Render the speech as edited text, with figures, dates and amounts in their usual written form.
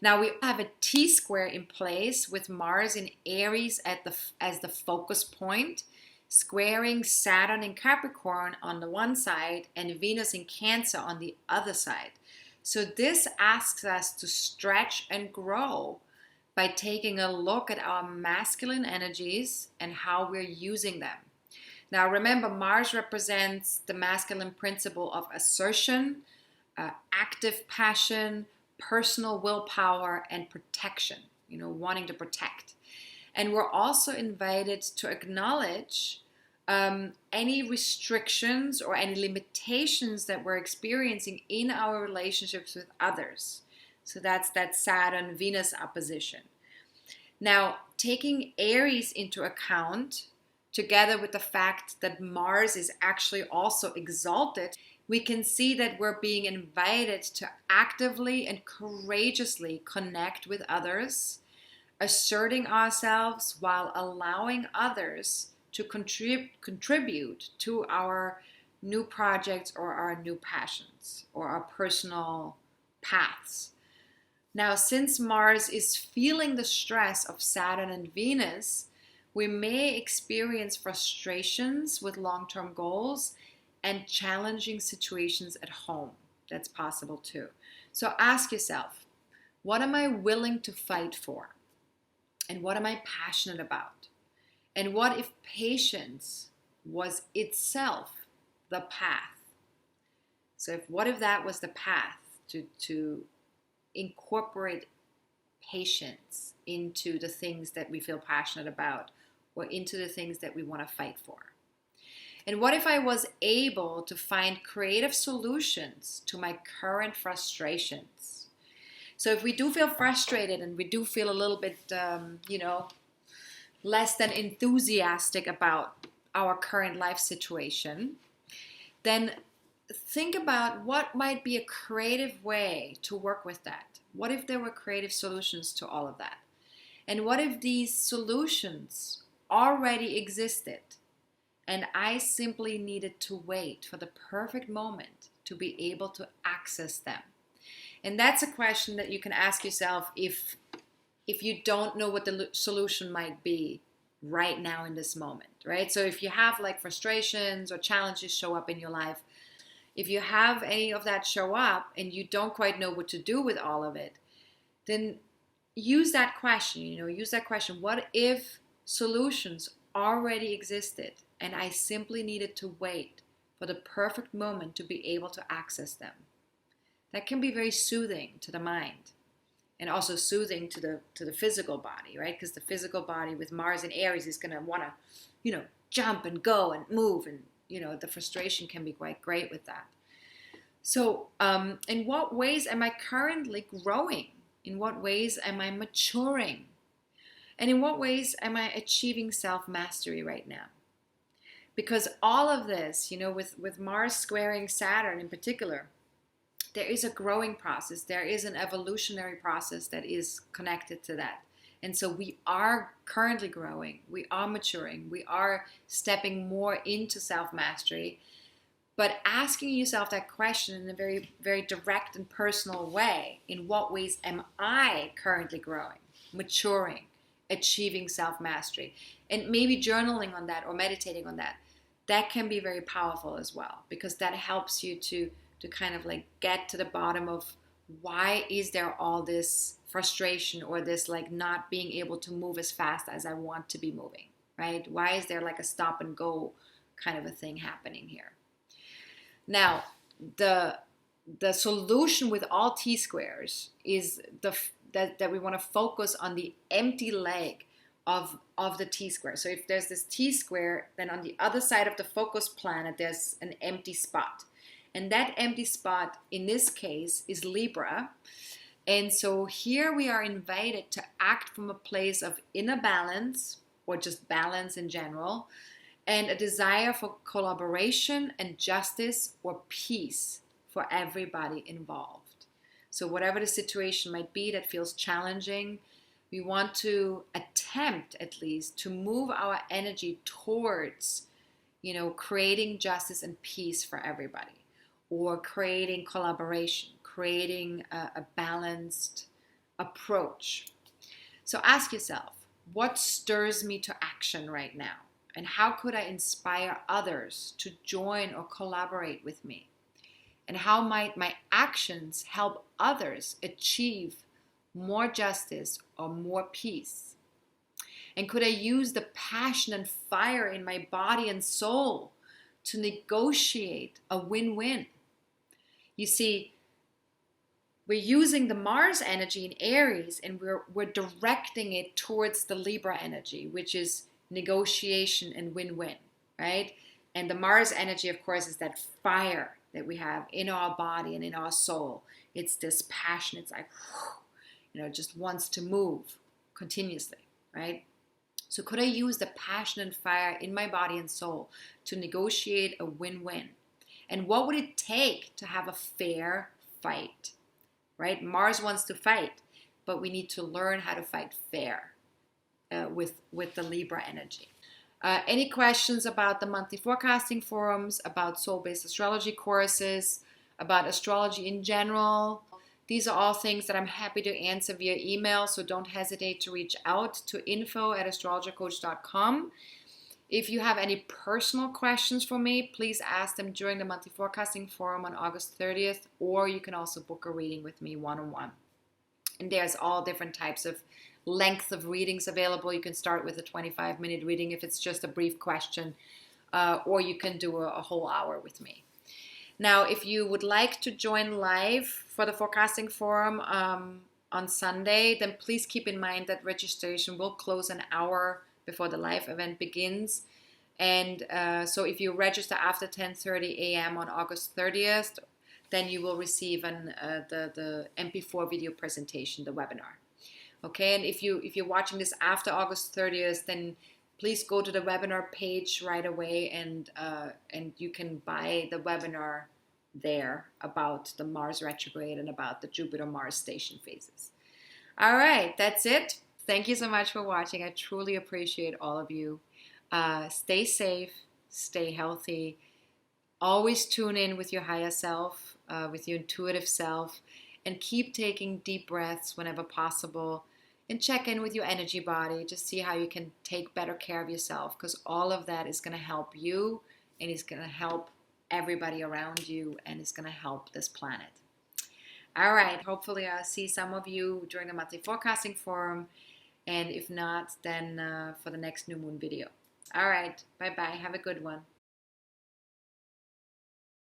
Now we have a T-square in place with Mars in Aries as the focus point, squaring Saturn in Capricorn on the one side and Venus in Cancer on the other side. So this asks us to stretch and grow by taking a look at our masculine energies and how we're using them. Now remember, Mars represents the masculine principle of assertion, active passion, personal willpower, and protection, wanting to protect. And we're also invited to acknowledge any restrictions or any limitations that we're experiencing in our relationships with others. So that's that Saturn-Venus opposition. Now, taking Aries into account, together with the fact that Mars is actually also exalted, we can see that we're being invited to actively and courageously connect with others, asserting ourselves while allowing others to contribute to our new projects or our new passions or our personal paths. Now, since Mars is feeling the stress of Saturn and Venus, we may experience frustrations with long-term goals and challenging situations at home. That's possible too. So ask yourself, what am I willing to fight for? And what am I passionate about? And what if patience was itself the path? So what if that was the path to incorporate patience into the things that we feel passionate about or into the things that we want to fight for? And what if I was able to find creative solutions to my current frustrations? So if we do feel frustrated and we do feel a little bit, less than enthusiastic about our current life situation, then think about what might be a creative way to work with that. What if there were creative solutions to all of that? And what if these solutions already existed and I simply needed to wait for the perfect moment to be able to access them? And that's a question that you can ask yourself if you don't know what the solution might be right now in this moment, right? So if you have like frustrations or challenges show up in your life, if you have any of that show up and you don't quite know what to do with all of it, then use that question, what if solutions already existed and I simply needed to wait for the perfect moment to be able to access them? That can be very soothing to the mind and also soothing to the physical body, right? Because the physical body with Mars and Aries is going to want to, jump and go and move, and the frustration can be quite great with that. So, in what ways am I currently growing? In what ways am I maturing? And in what ways am I achieving self-mastery right now? Because all of this, with Mars squaring Saturn in particular, there is a growing process. There is an evolutionary process that is connected to that. And so we are currently growing. We are maturing. We are stepping more into self-mastery. But asking yourself that question in a very, very direct and personal way, in what ways am I currently growing, maturing, achieving self-mastery? And maybe journaling on that or meditating on that. That can be very powerful as well, because that helps you to kind of like get to the bottom of why is there all this frustration or this like not being able to move as fast as I want to be moving, right? Why is there like a stop and go kind of a thing happening here? Now, the solution with all T-squares is that we want to focus on the empty leg of the T-square. So if there's this T-square, then on the other side of the focus planet, there's an empty spot. And that empty spot, in this case, is Libra. And so here we are invited to act from a place of inner balance, or just balance in general, and a desire for collaboration and justice or peace for everybody involved. So whatever the situation might be that feels challenging, we want to attempt at least to move our energy towards, creating justice and peace for everybody, or creating collaboration, creating a balanced approach. So ask yourself, what stirs me to action right now? And how could I inspire others to join or collaborate with me? And how might my actions help others achieve more justice or more peace? And could I use the passion and fire in my body and soul to negotiate a win-win? You see, we're using the Mars energy in Aries, and we're directing it towards the Libra energy, which is negotiation and win-win, right? And the Mars energy, of course, is that fire that we have in our body and in our soul. It's this passion. It's like, just wants to move continuously, right? So could I use the passion and fire in my body and soul to negotiate a win-win? And what would it take to have a fair fight, right? Mars wants to fight, but we need to learn how to fight fair with the Libra energy. Any questions about the monthly forecasting forums, about soul-based astrology courses, about astrology in general? These are all things that I'm happy to answer via email, so don't hesitate to reach out to info@astrologercoach.com. If you have any personal questions for me, please ask them during the monthly forecasting forum on August 30th, or you can also book a reading with me one-on-one. And there's all different types of length of readings available. You can start with a 25-minute reading if it's just a brief question, or you can do a whole hour with me. Now, if you would like to join live for the forecasting forum on Sunday, then please keep in mind that registration will close an hour before the live event begins. And so if you register after 10:30 a.m. on August 30th, then you will receive the MP4 video presentation, the webinar. Okay, and if you're watching this after August 30th, then please go to the webinar page right away, and you can buy the webinar there about the Mars retrograde and about the Jupiter-Mars station phases. All right, that's it. Thank you so much for watching. I truly appreciate all of you. Stay safe, stay healthy. Always tune in with your higher self, with your intuitive self, and keep taking deep breaths whenever possible. And check in with your energy body. Just see how you can take better care of yourself, because all of that is going to help you, and is going to help everybody around you, and is going to help this planet. All right. Hopefully I'll see some of you during the monthly forecasting forum. And if not, then for the next new moon video. All right. Bye-bye. Have a good one.